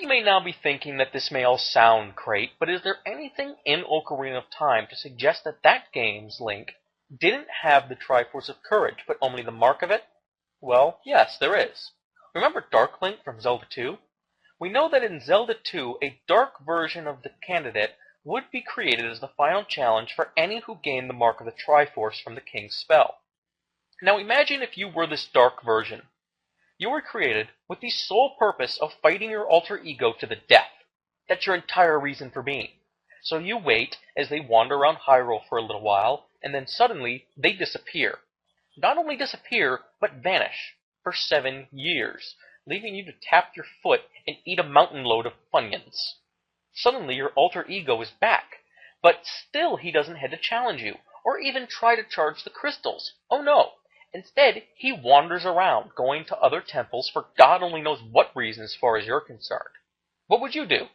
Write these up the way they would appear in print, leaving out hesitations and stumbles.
you may now be thinking that this may all sound great, but is there anything in Ocarina of Time to suggest that that game's Link didn't have the Triforce of Courage, but only the mark of it? Well, yes, there is. Remember Dark Link from Zelda 2? We know that in Zelda 2, a dark version of the candidate would be created as the final challenge for any who gained the mark of the Triforce from the King's spell. Now imagine if you were this dark version. You were created with the sole purpose of fighting your alter ego to the death. That's your entire reason for being. So you wait as they wander around Hyrule for a little while, and then suddenly they disappear. Not only disappear, but vanish for 7 years, leaving you to tap your foot and eat a mountain load of Funyuns. Suddenly your alter ego is back, but still he doesn't head to challenge you, or even try to charge the crystals. Oh no! Instead, he wanders around, going to other temples for God only knows what reason as far as you're concerned. What would you do?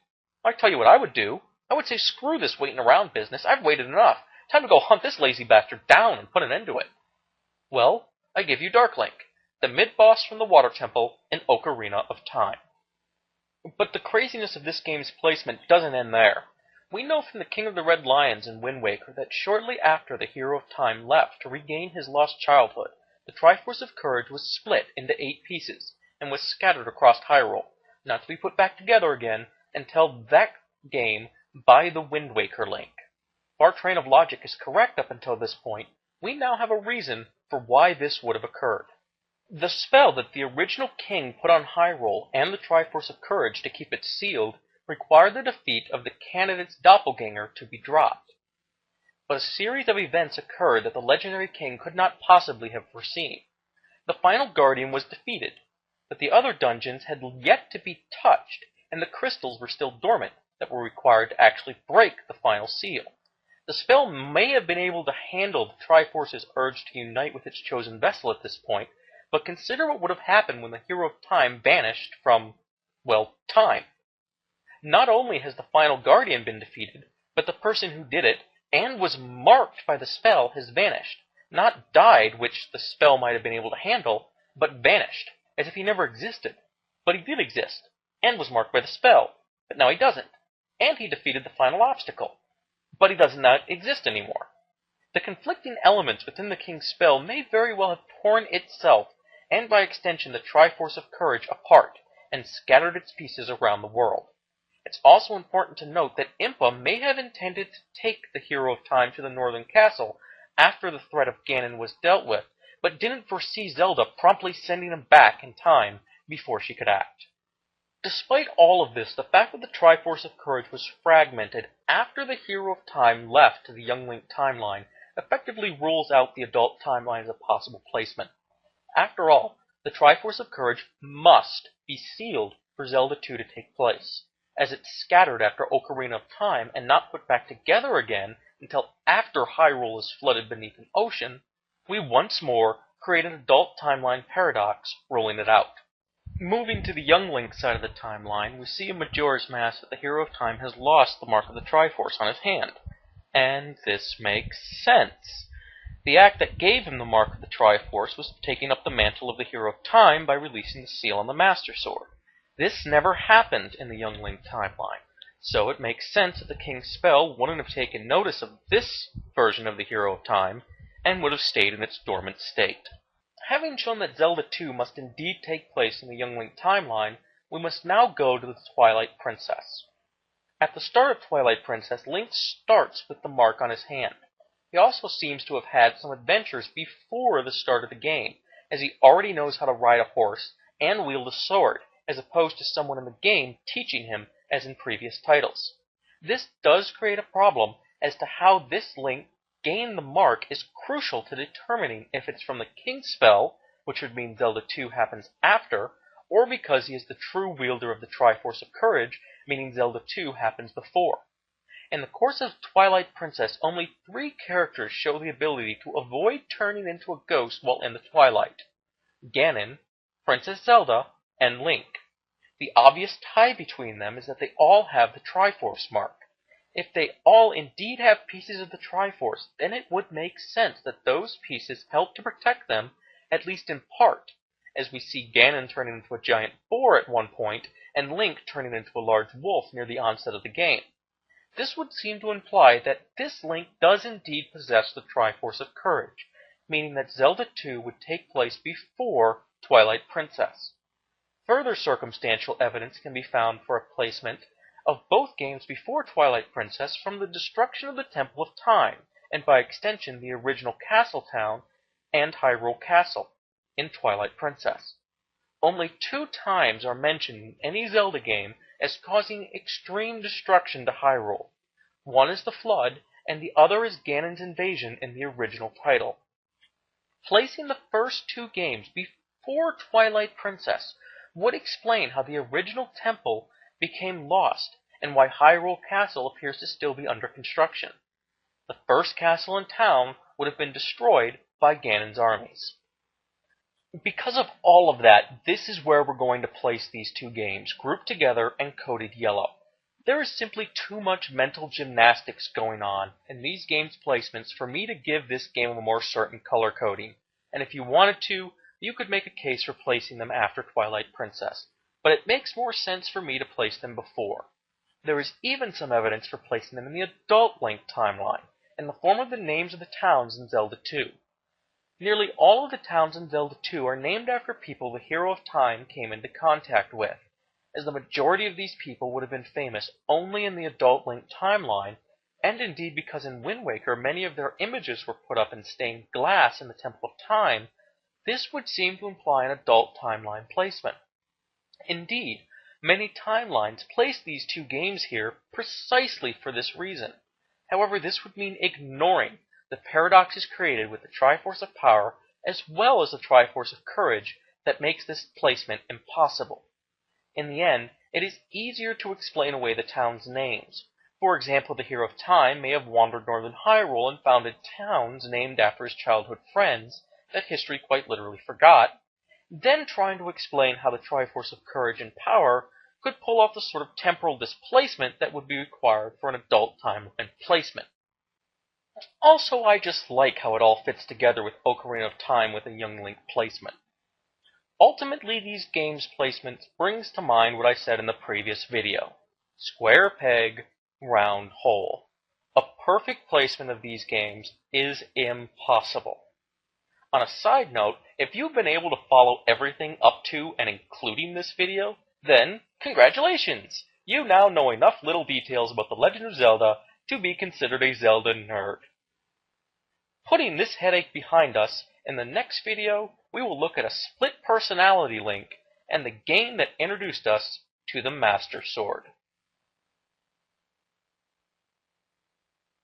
I tell you what I would do. I would say screw this waiting around business. I've waited enough. Time to go hunt this lazy bastard down and put an end to it. Well, I give you Dark Link, the mid-boss from the Water Temple in Ocarina of Time. But the craziness of this game's placement doesn't end there. We know from the King of the Red Lions in Wind Waker that shortly after the Hero of Time left to regain his lost childhood, the Triforce of Courage was split into 8 pieces and was scattered across Hyrule, not to be put back together again until that game by the Wind Waker Link. If our train of logic is correct up until this point, we now have a reason for why this would have occurred. The spell that the original king put on Hyrule and the Triforce of Courage to keep it sealed required the defeat of the candidate's doppelganger to be dropped. But a series of events occurred that the legendary king could not possibly have foreseen. The final guardian was defeated, but the other dungeons had yet to be touched, and the crystals were still dormant that were required to actually break the final seal. The spell may have been able to handle the Triforce's urge to unite with its chosen vessel at this point, but consider what would have happened when the Hero of Time vanished from, well, time. Not only has the final guardian been defeated, but the person who did it and was marked by the spell has vanished. Not died, which the spell might have been able to handle, but vanished, as if he never existed. But he did exist, and was marked by the spell, but now he doesn't. And he defeated the final obstacle, but he does not exist anymore. The conflicting elements within the king's spell may very well have torn itself, and by extension the Triforce of Courage, apart, and scattered its pieces around the world. It's also important to note that Impa may have intended to take the Hero of Time to the Northern Castle after the threat of Ganon was dealt with, but didn't foresee Zelda promptly sending him back in time before she could act. Despite all of this, the fact that the Triforce of Courage was fragmented after the Hero of Time left to the Young Link timeline effectively rules out the adult timeline as a possible placement. After all, the Triforce of Courage must be sealed for Zelda 2 to take place, as it's scattered after Ocarina of Time and not put back together again until after Hyrule is flooded beneath an ocean. We once more create an adult timeline paradox, rolling it out. Moving to the Young Link side of the timeline, we see in Majora's Mask that the Hero of Time has lost the mark of the Triforce on his hand. And this makes sense. The act that gave him the mark of the Triforce was taking up the mantle of the Hero of Time by releasing the seal on the Master Sword. This never happened in the Young Link timeline, so it makes sense that the King's spell wouldn't have taken notice of this version of the Hero of Time and would have stayed in its dormant state. Having shown that Zelda 2 must indeed take place in the Young Link timeline, we must now go to the Twilight Princess. At the start of Twilight Princess, Link starts with the mark on his hand. He also seems to have had some adventures before the start of the game, as he already knows how to ride a horse and wield a sword, as opposed to someone in the game teaching him as in previous titles. This does create a problem as to how this Link gained the mark is crucial to determining if it's from the King's spell, which would mean Zelda 2 happens after, or because he is the true wielder of the Triforce of Courage, meaning Zelda 2 happens before. In the course of Twilight Princess, only 3 characters show the ability to avoid turning into a ghost while in the twilight: Ganon, Princess Zelda, and Link. The obvious tie between them is that they all have the Triforce mark. If they all indeed have pieces of the Triforce, then it would make sense that those pieces help to protect them, at least in part, as we see Ganon turning into a giant boar at one point, and Link turning into a large wolf near the onset of the game. This would seem to imply that this Link does indeed possess the Triforce of Courage, meaning that Zelda 2 would take place before Twilight Princess. Further circumstantial evidence can be found for a placement of both games before Twilight Princess from the destruction of the Temple of Time, and by extension the original Castle Town and Hyrule Castle, in Twilight Princess. Only 2 times are mentioned in any Zelda game as causing extreme destruction to Hyrule. One is the Flood, and the other is Ganon's invasion in the original title. Placing the first 2 games before Twilight Princess would explain how the original temple became lost and why Hyrule Castle appears to still be under construction. The first castle and town would have been destroyed by Ganon's armies. Because of all of that, this is where we're going to place these 2 games, grouped together and coded yellow. There is simply too much mental gymnastics going on in these games' placements for me to give this game a more certain color coding, and if you wanted to, you could make a case for placing them after Twilight Princess, but it makes more sense for me to place them before. There is even some evidence for placing them in the adult Link timeline, in the form of the names of the towns in Zelda 2. Nearly all of the towns in Zelda 2 are named after people the Hero of Time came into contact with, as the majority of these people would have been famous only in the adult Link timeline, and indeed because in Wind Waker many of their images were put up in stained glass in the Temple of Time. This would seem to imply an adult timeline placement. Indeed, many timelines place these 2 games here precisely for this reason. However, this would mean ignoring the paradoxes created with the Triforce of Power as well as the Triforce of Courage that makes this placement impossible. In the end, it is easier to explain away the towns' names. For example, the Hero of Time may have wandered northern Hyrule and founded towns named after his childhood friends that history quite literally forgot, then trying to explain how the Triforce of Courage and Power could pull off the sort of temporal displacement that would be required for an adult timeline placement. Also, I just like how it all fits together with Ocarina of Time with a young Link placement. Ultimately, these games' placements brings to mind what I said in the previous video. Square peg, round hole. A perfect placement of these games is impossible. On a side note, if you've been able to follow everything up to and including this video, then congratulations! You now know enough little details about The Legend of Zelda to be considered a Zelda nerd. Putting this headache behind us, in the next video, we will look at a split personality Link and the game that introduced us to the Master Sword.